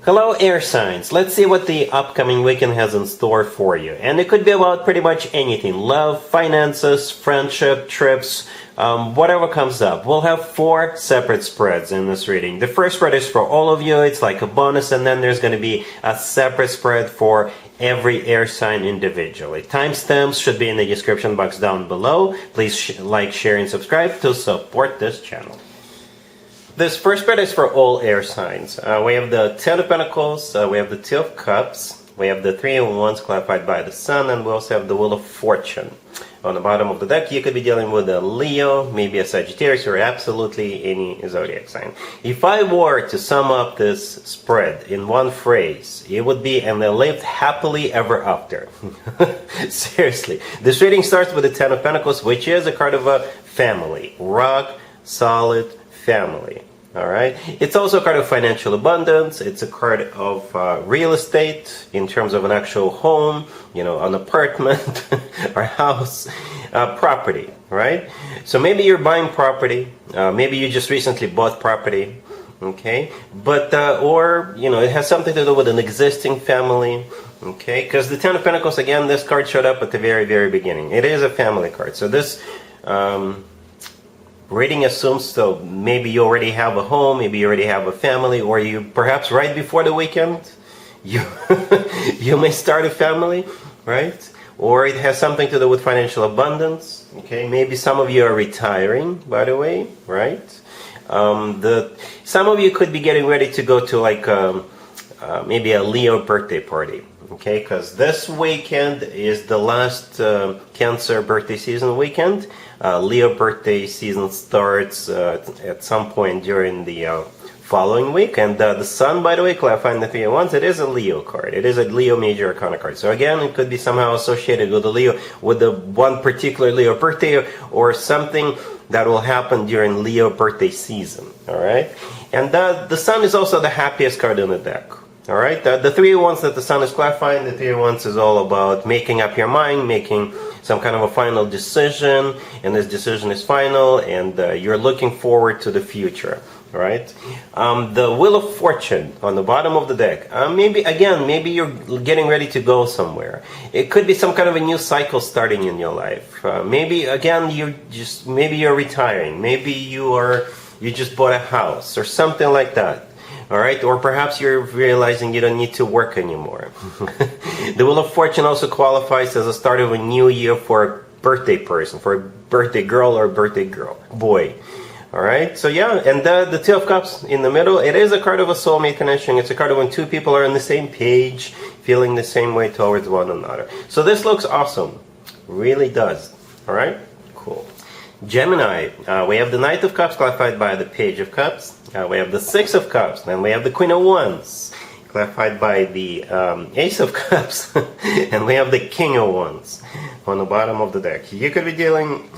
Hello air signs, let's see what the upcoming weekend has in store for you. And it could be about pretty much anything. Love, finances, friendship, trips, whatever comes up. We'll have 4 separate spreads in this reading. The first spread is for all of you, it's like a bonus, and then there's going to be a separate spread for every air sign individually. Timestamps should be in the description box down below. Please like, share, and subscribe to support this channel. This first spread is for all air signs. We have the 10 of Pentacles, we have the 2 of Cups, we have the 3 of Wands clarified by the Sun, and we also have the Wheel of Fortune. On the bottom of the deck, you could be dealing with a Leo, maybe a Sagittarius, or absolutely any zodiac sign. If I were to sum up this spread in one phrase, it would be, and they lived happily ever after. Seriously. This reading starts with the 10 of Pentacles, which is a card of a family. Rock, solid family. Alright, it's also a card of financial abundance. It's a card of real estate in terms of an actual home, you know, an apartment or house, property, right? So maybe you're buying property, maybe you just recently bought property, okay? But, or, you know, it has something to do with an existing family, okay? Because the 10 of Pentacles, again, this card showed up at the very, very beginning. It is a family card. So this, reading assumes, so maybe you already have a home, maybe you already have a family, or you perhaps right before the weekend, you you may start a family, right? Or it has something to do with financial abundance, okay? Maybe some of you are retiring, by the way, right? Some of you could be getting ready to go to like maybe a Leo birthday party, okay? Because this weekend is the last Cancer birthday season weekend. Leo birthday season starts at some point during the following week, and the Sun, by the way, clarifying the 3 of Wands, it is a Leo card. It is a Leo major arcana card. So again, it could be somehow associated with the Leo, with the one particular Leo birthday, or something that will happen during Leo birthday season. All right, and the Sun is also the happiest card in the deck. All right, the 3 of Wands that the Sun is clarifying, the 3 of Wands is all about making up your mind, making some kind of a final decision, and this decision is final, and you're looking forward to the future. All right, the Wheel of Fortune on the bottom of the deck. Maybe you're getting ready to go somewhere. It could be some kind of a new cycle starting in your life. Maybe you're retiring. Maybe you just bought a house or something like that. All right, or perhaps you're realizing you don't need to work anymore. The Wheel of Fortune also qualifies as a start of a new year for a birthday person, for a birthday girl or birthday boy. All right, so yeah, and the 2 of Cups in the middle, it is a card of a soulmate connection. It's a card of when 2 people are on the same page, feeling the same way towards one another. So this looks awesome, really does. All right, cool. Gemini, we have the Knight of Cups clarified by the Page of Cups. We have the 6 of Cups, then we have the Queen of Wands clarified by the Ace of Cups, and we have the King of Wands on the bottom of the deck. You could be dealing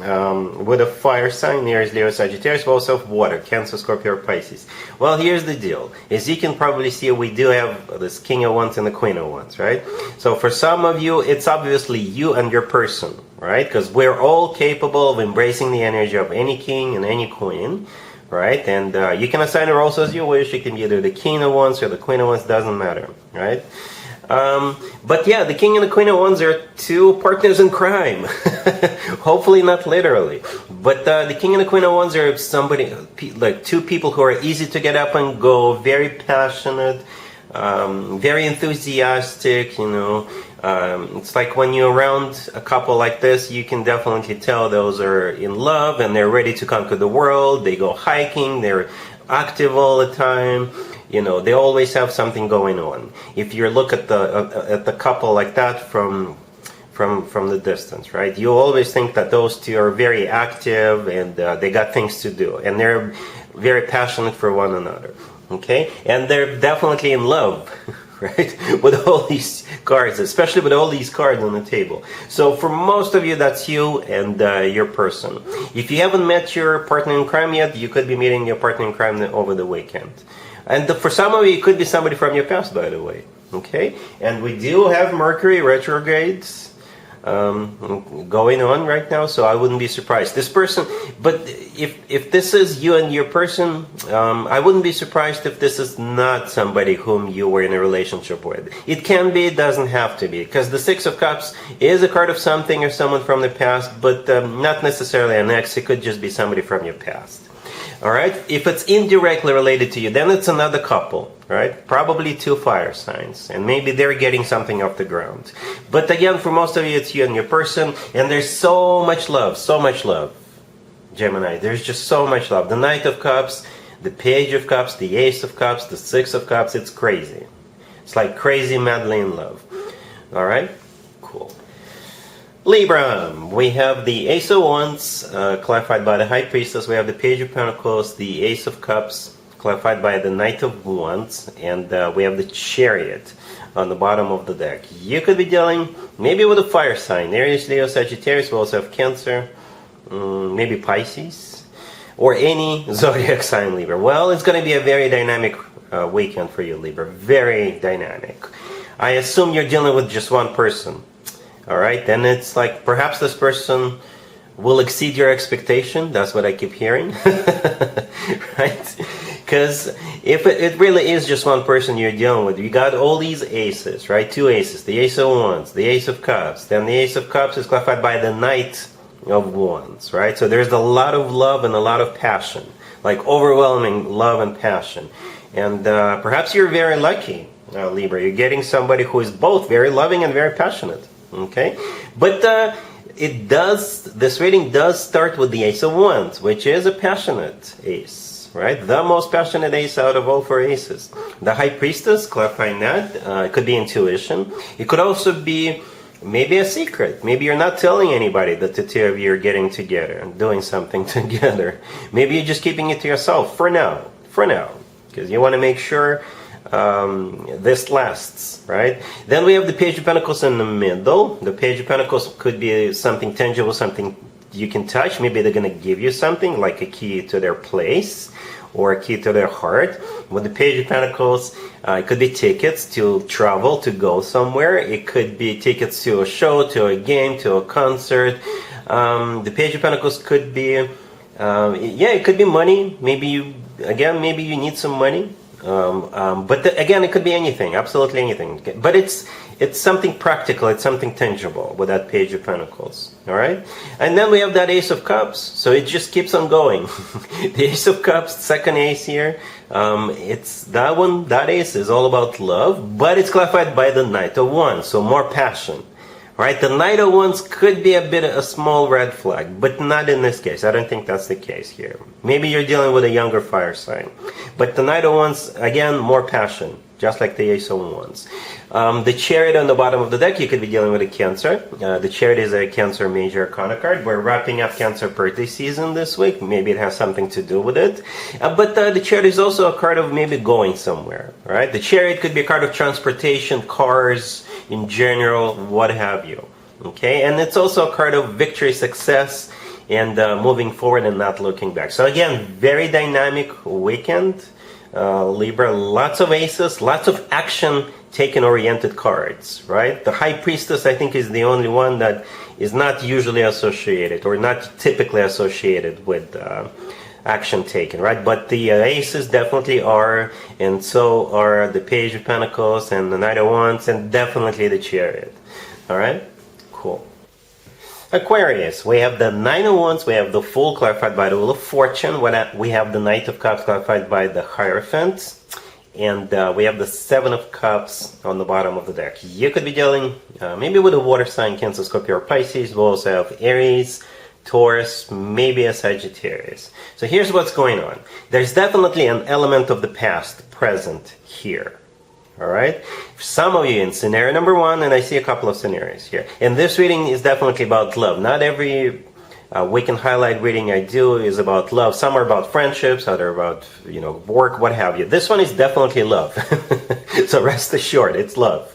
with a fire sign, Aries, Leo, Sagittarius, but also water, Cancer, Scorpio, or Pisces. Well, here's the deal. As you can probably see, we do have this King of Wands and the Queen of Wands, right? So for some of you, it's obviously you and your person, right? Because we're all capable of embracing the energy of any king and any queen, right? And you can assign the roles as you wish. You can be either the King of Wands or the Queen of Wands, doesn't matter, right? But yeah, the King and the Queen of Wands are 2 partners in crime. Hopefully not literally. But the King and the Queen of Wands are like 2 people who are easy to get up and go, very passionate, very enthusiastic, you know. It's like when you're around a couple like this, you can definitely tell those are in love and they're ready to conquer the world. They go hiking, they're active all the time. You know, they always have something going on. If you look at the couple like that from the distance, right? You always think that those 2 are very active and they got things to do, and they're very passionate for one another. Okay, and they're definitely in love, right? With all these cards, especially with all these cards on the table. So for most of you, that's you and your person. If you haven't met your partner in crime yet, you could be meeting your partner in crime over the weekend. And for some of you, it could be somebody from your past, by the way. Okay, and we do have Mercury retrogrades going on right now, so I wouldn't be surprised. This person, but if this is you and your person, I wouldn't be surprised if this is not somebody whom you were in a relationship with. It can be, it doesn't have to be, because the Six of Cups is a card of something or someone from the past, but not necessarily an ex. It could just be somebody from your past. All right. If it's indirectly related to you, then it's another couple, right? Probably two fire signs, and maybe they're getting something off the ground. But again, for most of you, it's you and your person, and there's so much love, Gemini. There's just so much love. The Knight of Cups, the Page of Cups, the Ace of Cups, the Six of Cups. It's crazy. It's like crazy, madly in love. All right. Cool. Libra, we have the Ace of Wands, clarified by the High Priestess. We have the Page of Pentacles, the Ace of Cups, clarified by the Knight of Wands, and we have the Chariot on the bottom of the deck. You could be dealing maybe with a fire sign, Aries, Leo, Sagittarius. We also have Cancer, maybe Pisces, or any zodiac sign, Libra. Well, it's going to be a very dynamic weekend for you, Libra. Very dynamic. I assume you're dealing with just one person. All right, then it's like perhaps this person will exceed your expectation. That's what I keep hearing, right? Because if it really is just one person you're dealing with, you got all these aces, right? Two aces, the Ace of Wands, the Ace of Cups. Then the Ace of Cups is clarified by the Knight of Wands, right? So there's a lot of love and a lot of passion, like overwhelming love and passion. And perhaps you're very lucky, Libra. You're getting somebody who is both very loving and very passionate. Okay, but this reading does start with the Ace of Wands, which is a passionate ace, right? The most passionate ace out of all four aces. The High Priestess, clarifying that, it could be intuition. It could also be maybe a secret. Maybe you're not telling anybody that the two of you are getting together and doing something together. Maybe you're just keeping it to yourself for now, because you want to make sure this lasts, right? Then we have the Page of Pentacles in the middle. The Page of Pentacles could be something tangible, something you can touch. Maybe they're going to give you something like a key to their place or a key to their heart. With the Page of Pentacles, it could be tickets to travel, to go somewhere. It could be tickets to a show, to a game, to a concert. The Page of Pentacles could be, it could be money. Maybe you need some money. But again, it could be anything, absolutely anything. But it's something practical, it's something tangible with that Page of Pentacles. All right, and then we have that Ace of Cups. So it just keeps on going. The Ace of Cups, second ace here. It's that one. That ace is all about love, but it's clarified by the Knight of Wands, so more passion. Right, the Knight of Wands could be a small red flag, but not in this case. I don't think that's the case here. Maybe you're dealing with a younger fire sign. But the Knight of Wands, again, more passion, just like the Ace of Wands. The Chariot on the bottom of the deck, you could be dealing with a Cancer. The Chariot is a Cancer Major Arcana card. We're wrapping up Cancer birthday season this week. Maybe it has something to do with it. But the Chariot is also a card of maybe going somewhere. Right? The Chariot could be a card of transportation, cars, in general, what have you. Okay, and it's also a card of victory, success, and moving forward and not looking back. So again, very dynamic weekend, Libra. Lots of aces, lots of action-taken oriented cards, right? The High Priestess, I think, is the only one that is not usually associated or not typically associated with action taken, right? But the aces definitely are, and so are the Page of Pentacles and the Knight of Wands, and definitely the Chariot. All right, cool. Aquarius, we have the Nine of Wands, we have the Fool clarified by the Wheel of Fortune, we have the Knight of Cups clarified by the Hierophant, and we have the Seven of Cups on the bottom of the deck. You could be dealing maybe with a water sign, Cancer, Scorpio, or Pisces. We also have Aries, Taurus, maybe a Sagittarius. So here's what's going on. There's definitely an element of the past present here. All right? For some of you in scenario number one, and I see a couple of scenarios here. And this reading is definitely about love. Not every weekend highlight reading I do is about love. Some are about friendships, other about, work, what have you. This one is definitely love. So rest assured, it's love.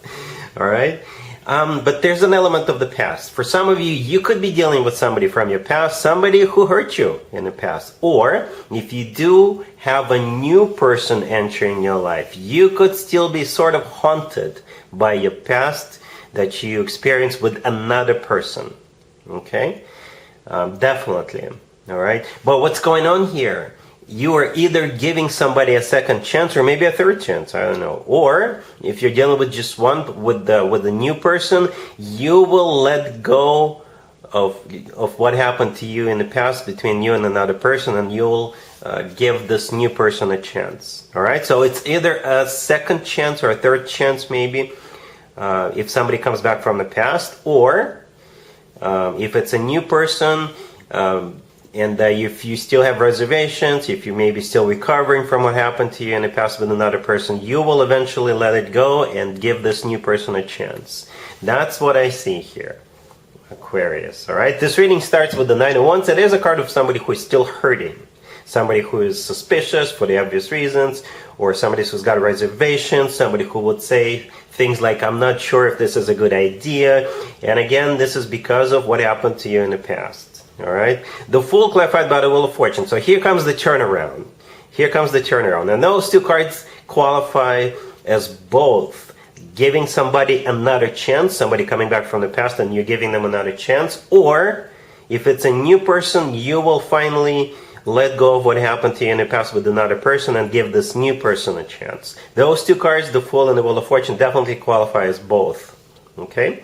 All right? But there's an element of the past. For some of you, you could be dealing with somebody from your past, somebody who hurt you in the past. Or if you do have a new person entering your life, you could still be sort of haunted by your past that you experience with another person. Okay? Definitely. All right? But what's going on here? You are either giving somebody a second chance or maybe a third chance. I don't know. Or if you're dealing with just one, with a new person, you will let go of what happened to you in the past between you and another person, and you'll give this new person a chance. All right? So it's either a second chance or a third chance, maybe, if somebody comes back from the past, or if it's a new person, and if you still have reservations, if you may be still recovering from what happened to you in the past with another person, you will eventually let it go and give this new person a chance. That's what I see here, Aquarius. All right, this reading starts with the Nine of Wands. It is a card of somebody who is still hurting, somebody who is suspicious for the obvious reasons, or somebody who's got reservations, somebody who would say things like, I'm not sure if this is a good idea. And again, this is because of what happened to you in the past. All right, the Fool clarified by the Wheel of Fortune. So here comes the turnaround. Here comes the turnaround. And those two cards qualify as both giving somebody another chance, somebody coming back from the past and you're giving them another chance, or if it's a new person, you will finally let go of what happened to you in the past with another person and give this new person a chance. Those two cards, the Fool and the Wheel of Fortune, definitely qualify as both. Okay?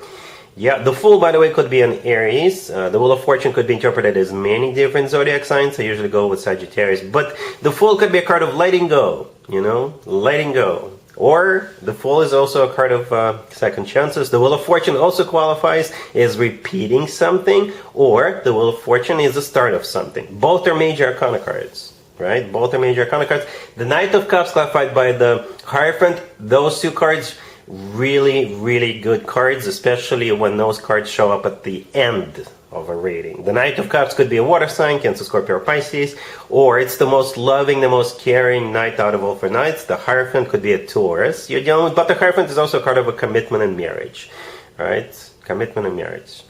Yeah, the Fool, by the way, could be an Aries. The Wheel of Fortune could be interpreted as many different zodiac signs. I usually go with Sagittarius. But the Fool could be a card of letting go, letting go. Or the Fool is also a card of second chances. The Wheel of Fortune also qualifies as repeating something, or the Wheel of Fortune is the start of something. Both are major arcana cards, right? Both are major arcana cards. The Knight of Cups clarified by the Hierophant. Those two cards, really, really good cards, especially when those cards show up at the end of a reading. The Knight of Cups could be a water sign, Cancer, Scorpio, or Pisces, or it's the most loving, the most caring knight out of all four knights. The Hierophant could be a Taurus you're dealing with, but the Hierophant is also a card of a commitment and marriage. All right, commitment and marriage.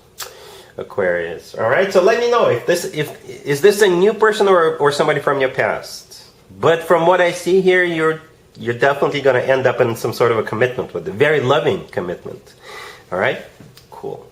Aquarius. All right, so let me know if is this a new person or somebody from your past. But from what I see here, you're definitely going to end up in some sort of a commitment with a very loving commitment. All right? Cool.